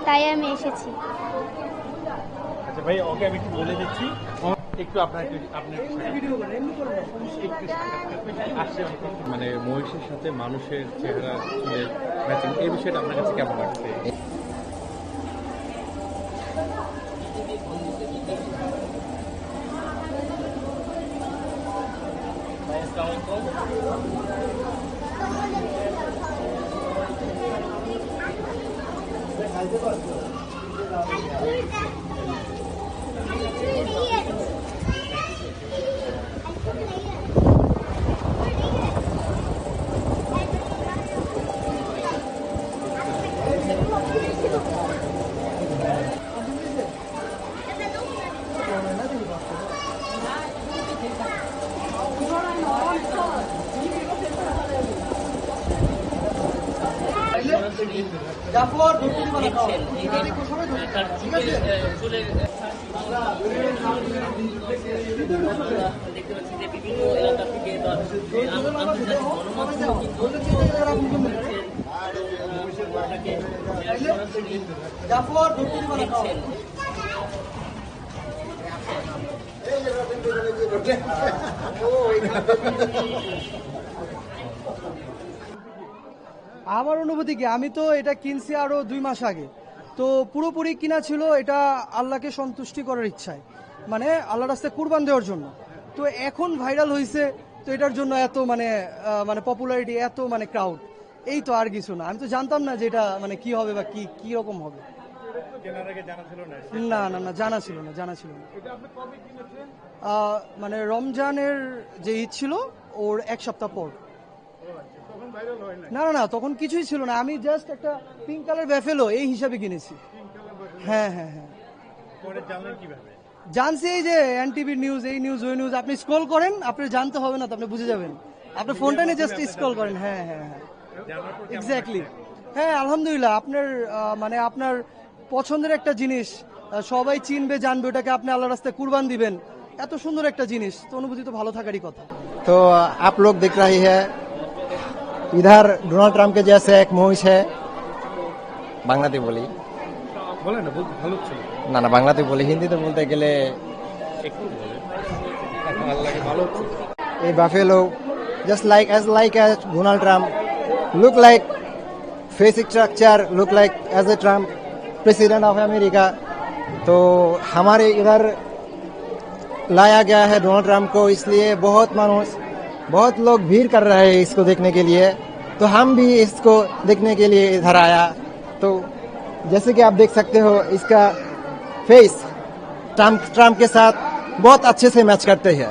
তাই আমি এসেছি। আচ্ছা ভাই, ওকে আমি একটু বলে দিচ্ছি, একটু আপনার মানে মহিষের সাথে মানুষের চেহারা চুলের ম্যাচিং, এই বিষয়টা আপনার কাছে কেমন লাগছে? জাফর দেখতে পাচ্ছি যে বিভিন্ন এলাকা থেকে জাফর দেখছেন। আমার অনুভূতি কি, আমি তো এটা কিনছি আরো 2 মাস আগে, তো পুরোপুরি কিনা ছিল এটা আল্লাহকে সন্তুষ্টি করার ইচ্ছায়, মানে আল্লাহ রাস্তায় কুরবান দেওয়ার জন্য। তো এখন ভাইরাল হয়েছে, তো এটার জন্য এত মানে পপুলারিটি, এত মানে ক্রাউড, এই তো, আর কিছু না। আমি তো জানতাম না যে এটা মানে কি হবে বা কি রকম হবে। না না না, জানা ছিল না। মানে রমজানের যে ঈদ ছিল ওর 1 সপ্তাহ পর। না না না, তখন কিছুই ছিল না, আমি জাস্ট একটা পিঙ্ক কালার ব্যাফেলো এই হিসাবে কিনেছি। হ্যাঁ হ্যাঁ হ্যাঁ, জানছি এই যে এনটিভির নিউজ, এই নিউজ ওই নিউজ, আপনি স্ক্রল করেন, আপনি জানতে হবে না তো, আপনি বুঝে যাবেন, আপনার ফোনটা নিয়ে জাস্ট স্ক্রল করেন। হ্যাঁ হ্যাঁ হ্যাঁ, এক্স্যাক্টলি। হ্যাঁ আলহামদুলিল্লাহ, আপনার মানে আপনার পছন্দের একটা জিনিস সবাই চিনবে জানবে, ওটাকে আপনি আল্লাহ রাস্তায় কুরবান দিবেন, এত সুন্দর একটা জিনিস, তো অনুভূতি তো ভালো থাকারই কথা। तो आप लोग देख रही है, इधर डोनाल्ड ट्रम्प के जैसे एक मोहिश है, बांग्लाते बोली বলেন না, ভালো ছিল ना ना बांग्लाते बोली, हिंदी तो बोलते गले একটু বলেন, ভালো লাগে, ভালো হচ্ছে। ए बाफेलो just like as Donald Trump, look like face structure, look like as a Trump president of America। तो हमारे इधर लाया गया है डोनाल्ड ट्रम्प को, इसलिए बहुत लोग भीड़ कर रहे हैं इसको देखने के लिए, तो हम भी इसको देखने के लिए इधर आया। तो जैसे कि आप देख सकते हो, इसका फेस ट्रम्प के साथ बहुत अच्छे से मैच करते हैं।